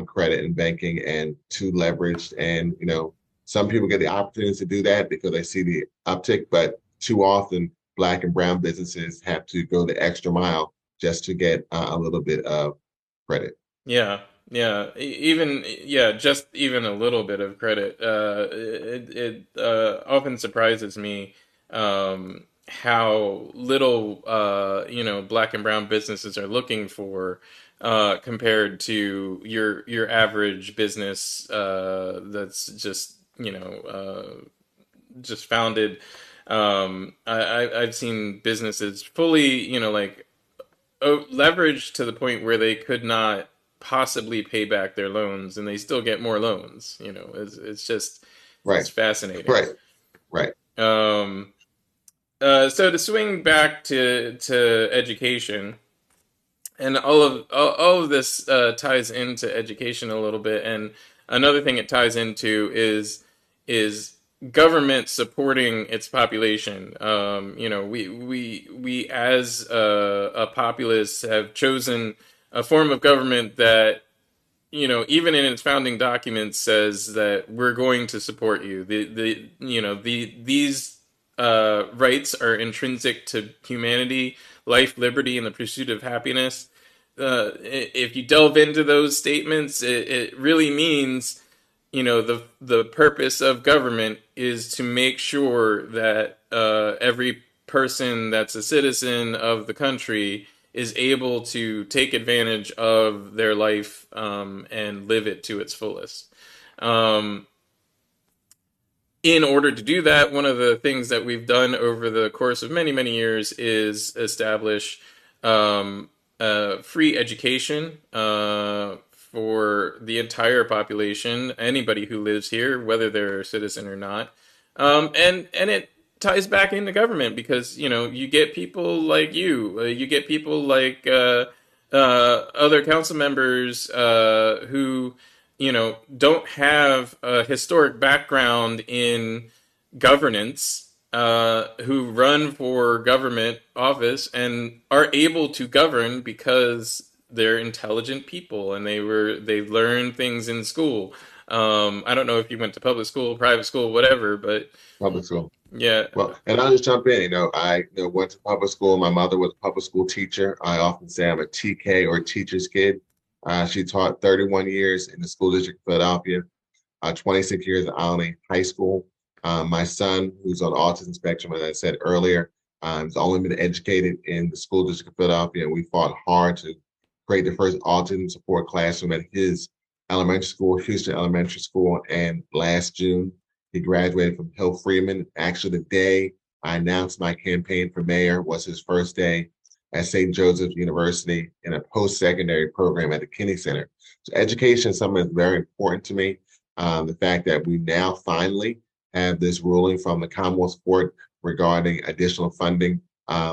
credit and banking and too leveraged. And, some people get the opportunity to do that because they see the uptick, but too often Black and brown businesses have to go the extra mile just to get a little bit of credit. Yeah, yeah. Just even a little bit of credit. It often surprises me how little black and brown businesses are looking for compared to your average business that's just founded. I've seen businesses fully leveraged to the point where they could not possibly pay back their loans, and they still get more loans. It's Right, fascinating. right, right. Um, so to swing back to education, and all of this ties into education a little bit, and another thing it ties into is government supporting its population. We as a populace have chosen a form of government that even in its founding documents says that we're going to support you. These rights are intrinsic to humanity, life, liberty, and the pursuit of happiness. If you delve into those statements, it really means the purpose of government is to make sure that every person that's a citizen of the country is able to take advantage of their life and live it to its fullest. In order to do that, one of the things that we've done over the course of many, many years is establish free education for the entire population, anybody who lives here, whether they're a citizen or not. And it ties back into government because you get people like you get people like other council members who don't have a historic background in governance, who run for government office and are able to govern because they're intelligent people and they learned things in school. I don't know if you went to public school, private school, whatever, but Public school. yeah. Well, and I'll just jump in. I went to public school. My mother was a public school teacher. I often say I'm a TK or teacher's kid. She taught 31 years in the school district of Philadelphia, 26 years at Alny High School. My son, who's on the autism spectrum, as I said earlier, has only been educated in the school district of Philadelphia, and we fought hard to create the first autism support classroom at his elementary school, Houston Elementary School. And last June, he graduated from Hill Freeman. Actually, the day I announced my campaign for mayor was his first day at St. Joseph's University in a post-secondary program at the Kinney Center. So education is something that's very important to me. The fact that we now finally have this ruling from the Commonwealth Court regarding additional funding,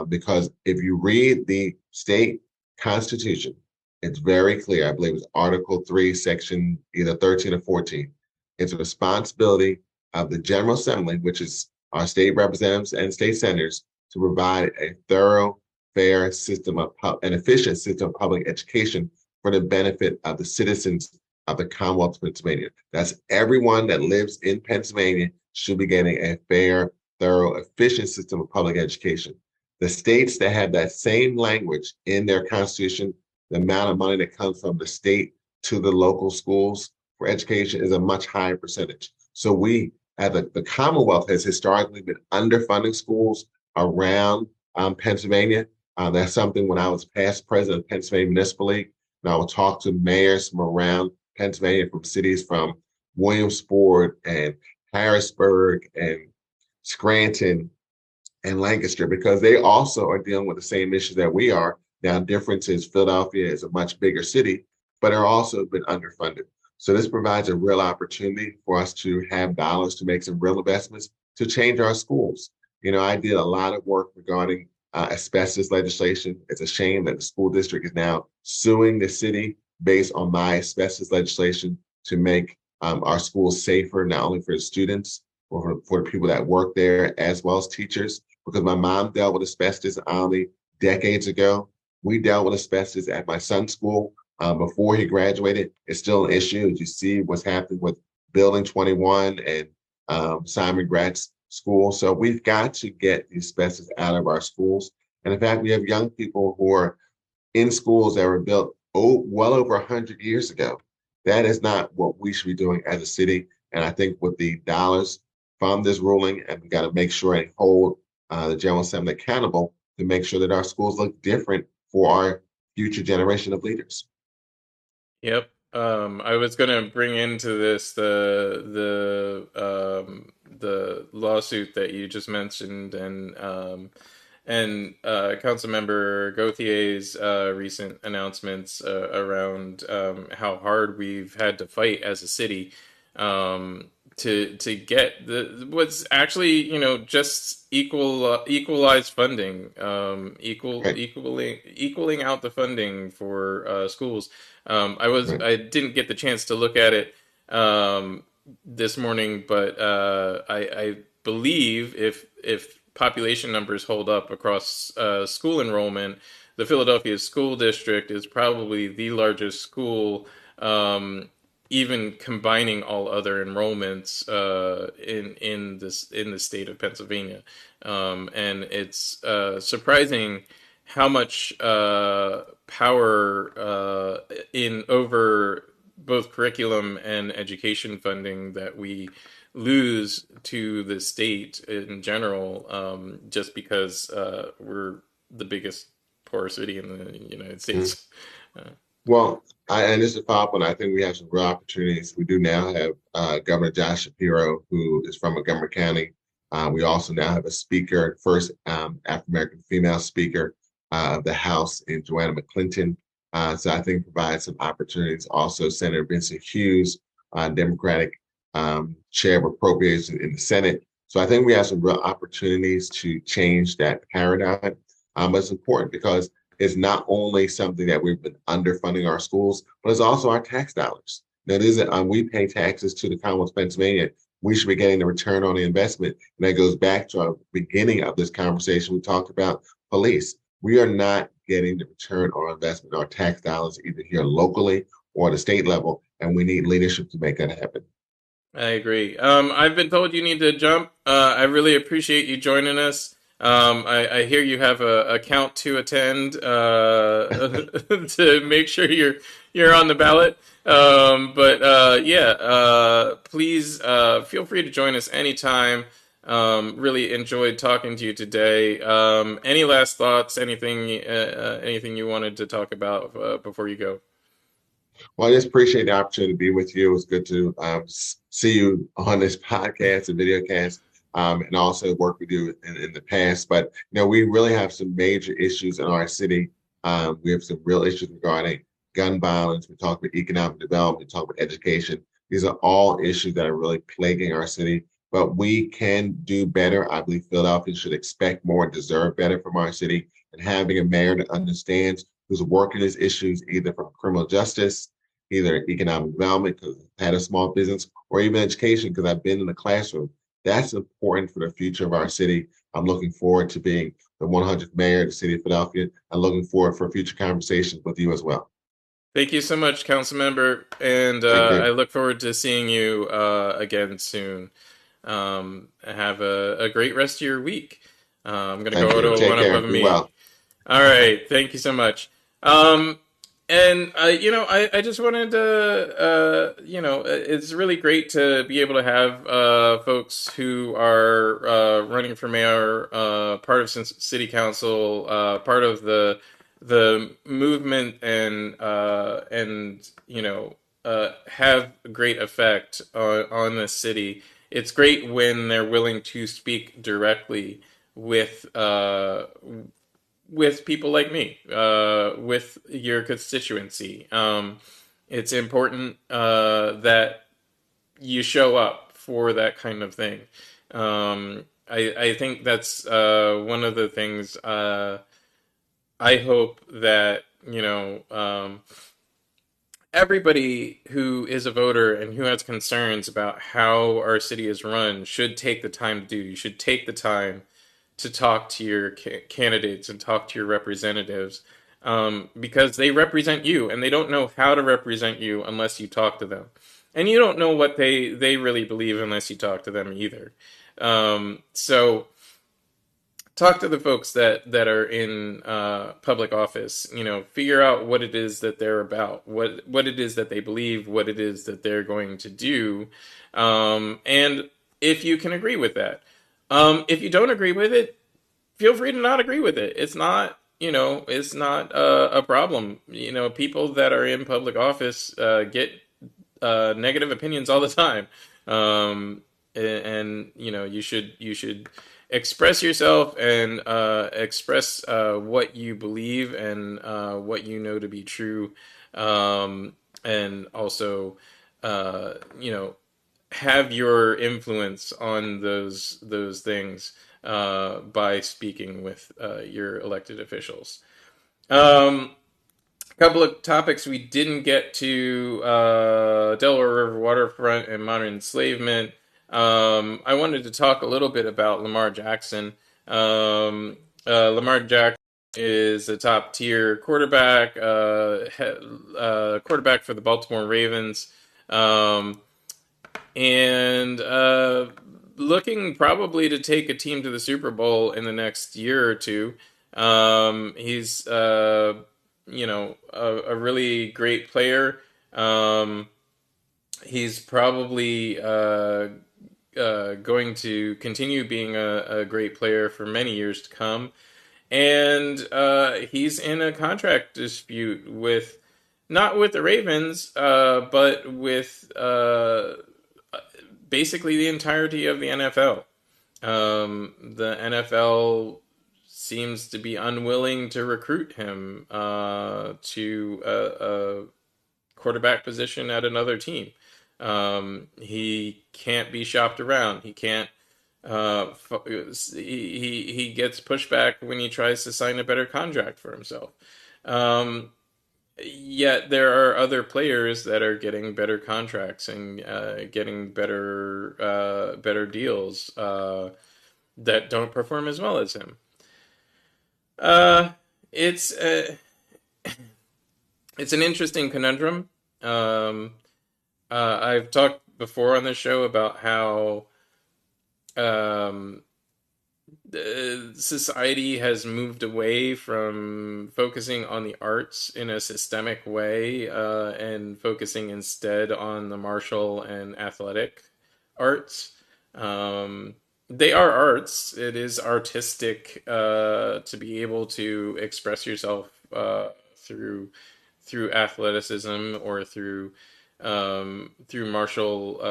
because if you read the state constitution, it's very clear. I believe it's Article 3, Section either 13 or 14. It's a responsibility of the General Assembly, which is our state representatives and state senators, to provide a thorough, fair system of an efficient system of public education for the benefit of the citizens of the Commonwealth of Pennsylvania. That's everyone that lives in Pennsylvania should be getting a fair, thorough, efficient system of public education. The states that have that same language in their constitution, the amount of money that comes from the state to the local schools for education is a much higher percentage. So we, as the Commonwealth, has historically been underfunding schools around Pennsylvania. That's something when I was past president of Pennsylvania Municipal League, and I would talk to mayors from around Pennsylvania, from cities from Williamsport and Harrisburg and Scranton and Lancaster, because they also are dealing with the same issues that we are. Now, difference is Philadelphia is a much bigger city, but are also been underfunded. So this provides a real opportunity for us to have dollars to make some real investments to change our schools. You know, I did a lot of work regarding asbestos legislation. It's a shame that the school district is now suing the city based on my asbestos legislation to make our schools safer, not only for the students, or for the people that work there, as well as teachers. Because my mom dealt with asbestos only decades ago. We dealt with asbestos at my son's school before he graduated. It's still an issue. As you see what's happening with Building 21 and Simon Gratz school. So we've got to get the asbestos out of our schools. And in fact, we have young people who are in schools that were built well over 100 years ago. That is not what we should be doing as a city. And I think with the dollars from this ruling, and we got to make sure and hold the General Assembly accountable to make sure that our schools look different for our future generation of leaders. Yep. I was gonna bring into this the lawsuit that you just mentioned, and Councilmember Gauthier's recent announcements around how hard we've had to fight as a city to get the what's actually just equalized funding, Right, equaling out the funding for schools. right. I didn't get the chance to look at it this morning, but I believe if population numbers hold up across school enrollment, the Philadelphia School District is probably the largest school, even combining all other enrollments in the state of Pennsylvania, and it's surprising how much power in over both curriculum and education funding that we lose to the state in general, just because we're the biggest poor city in the United Mm. States. Uh, Well, and this is a follow-up one. I think we have some real opportunities. We do now have Governor Josh Shapiro, who is from Montgomery County. We also now have a speaker, first African-American female speaker of the House in Joanna McClinton. So I think provides some opportunities. Also, Senator Vincent Hughes, Democratic chair of appropriations in the Senate. So I think we have some real opportunities to change that paradigm. But it's important because it's not only something that we've been underfunding our schools, but it's also our tax dollars. That isn't, we pay taxes to the Commonwealth of Pennsylvania. We should be getting the return on the investment. And that goes back to our beginning of this conversation. We talked about police. We are not getting the return on investment, our tax dollars, either here locally or at the state level. And we need leadership to make that happen. I agree. I've been told you need to jump. I really appreciate you joining us. I hear you have a count to attend to make sure you're on the ballot. But yeah, please feel free to join us anytime. Really enjoyed talking to you today. Any last thoughts? Anything you wanted to talk about before you go? Well, I just appreciate the opportunity to be with you. It was good to see you on this podcast and video cast. and also work we do in the past. But we really have some major issues in our city. We have some real issues regarding gun violence. We talk about economic development. We talk about education. These are all issues that are really plaguing our city. But we can do better. I believe Philadelphia should expect more and deserve better from our city. And having a mayor that understands who's working these issues, either from criminal justice, either economic development, because I had a small business, or even education, because I've been in the classroom. That's important for the future of our city. I'm looking forward to being the 100th mayor of the city of Philadelphia. I'm looking forward for future conversations with you as well. Thank you so much, Councilmember, and Thank I you. look forward to seeing you again soon. Have a great rest of your week. I'm gonna Thank go you. to Take one up care. of a Be meeting. well. All right, thank you so much. Um, and I just wanted to, it's really great to be able to have folks who are running for mayor, part of city council, part of the movement, and have great effect on the city. It's great when they're willing to speak directly with people like me, with your constituency. It's important that you show up for that kind of thing. I think that's one of the things I hope that everybody who is a voter and who has concerns about how our city is run should take the time to do. You should take the time to talk to your candidates and talk to your representatives, because they represent you and they don't know how to represent you unless you talk to them. And you don't know what they really believe unless you talk to them either. So talk to the folks that are in public office. Figure out what it is that they're about, what it is that they believe, what it is that they're going to do, and if you can agree with that. If you don't agree with it, feel free to not agree with it. It's not a problem. People that are in public office get negative opinions all the time. And you should express yourself and express what you believe and what you know to be true, and also uh, you know have your influence on those things by speaking with your elected officials. Um, a couple of topics we didn't get to: Delaware River Waterfront and modern enslavement. I wanted to talk a little bit about Lamar Jackson. Lamar Jackson is a top tier quarterback, quarterback for the Baltimore Ravens. And looking probably to take a team to the Super Bowl in the next year or two. He's a really great player. Um, he's probably going to continue being a great player for many years to come. And he's in a contract dispute with, not with the Ravens, but with basically the entirety of the NFL. The NFL seems to be unwilling to recruit him to a quarterback position at another team. He can't be shopped around. He can't. He gets pushback when he tries to sign a better contract for himself. Um, Yet there are other players that are getting better contracts and getting better deals that don't perform as well as him. Uh, it's it's an interesting conundrum. Um, I've talked before on the show about how um, society has moved away from focusing on the arts in a systemic way, and focusing instead on the martial and athletic arts. Um, they are arts. It is artistic to be able to express yourself through athleticism or through martial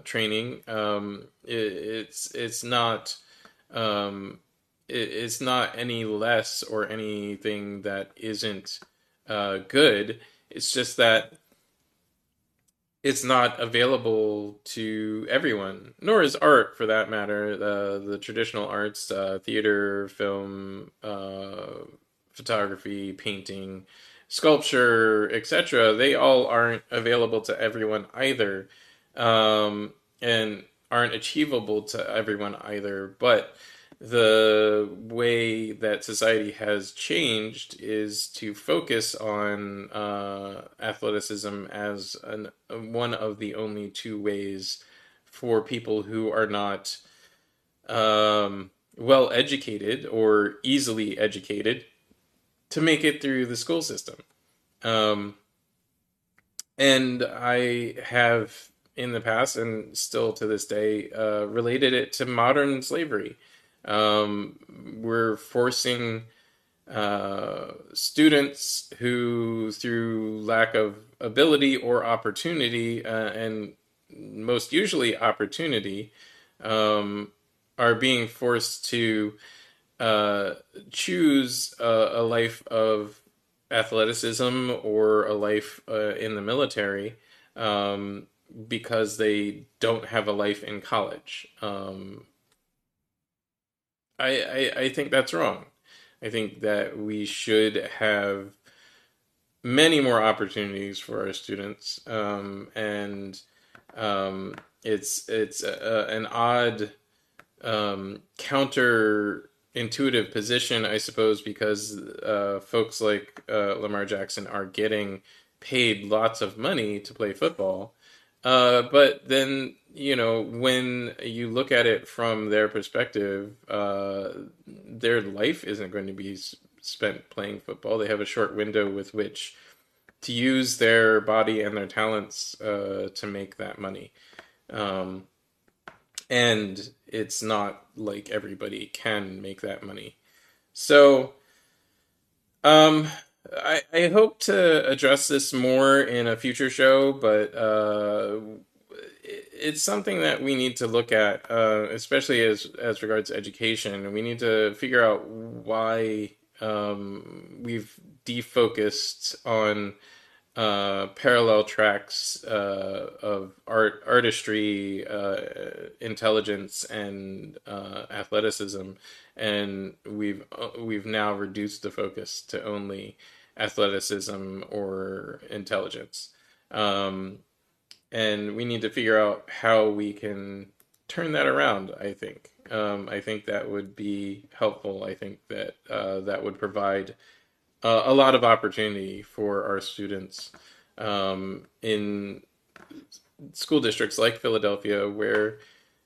training. It's not it's not any less or anything that isn't good. It's just that it's not available to everyone, nor is art for that matter. The traditional arts, theater, film, photography, painting, sculpture, etc., they all aren't available to everyone either, and aren't achievable to everyone either. But the way that society has changed is to focus on athleticism as one of the only two ways for people who are not well educated or easily educated to make it through the school system. Um, and I have in the past and still to this day related it to modern slavery. We're forcing students who, through lack of ability or opportunity, and most usually opportunity, um, are being forced to uh, choose a life of athleticism or a life in the military, because they don't have a life in college. I think that's wrong. I think that we should have many more opportunities for our students, and it's an odd counterintuitive position, I suppose, because folks like Lamar Jackson are getting paid lots of money to play football. But then, when you look at it from their perspective, their life isn't going to be spent playing football. They have a short window with which to use their body and their talents to make that money. Um, and it's not like everybody can make that money. So, um, I hope to address this more in a future show, but it's something that we need to look at, especially as regards education. We need to figure out why we've defocused on parallel tracks of artistry, intelligence, and athleticism, and we've now reduced the focus to only athleticism or intelligence. Um, and we need to figure out how we can turn that around. I think that would be helpful. I think that that would provide a lot of opportunity for our students in school districts like Philadelphia, where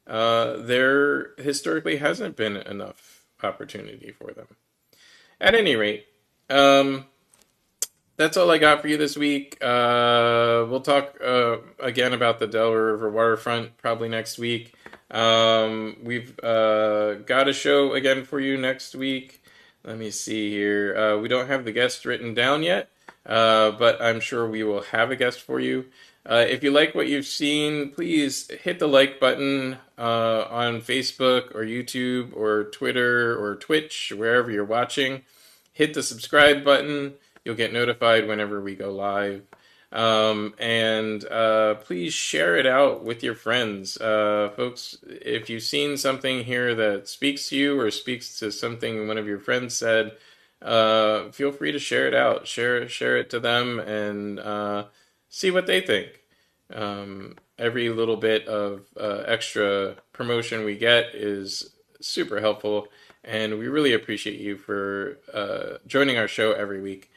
there historically hasn't been enough opportunity for them. At any rate, um, that's all I got for you this week. We'll talk again about the Delaware River Waterfront probably next week. We've got a show again for you next week. Let me see here. We don't have the guest written down yet, but I'm sure we will have a guest for you. If you like what you've seen, please hit the like button on Facebook or YouTube or Twitter or Twitch, wherever you're watching. Hit the subscribe button. You'll get notified whenever we go live. And please share it out with your friends. Folks, if you've seen something here that speaks to you or speaks to something one of your friends said, feel free to share it out. Share it to them and see what they think. Every little bit of extra promotion we get is super helpful, and we really appreciate you for joining our show every week.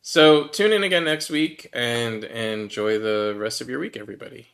So tune in again next week and enjoy the rest of your week, everybody.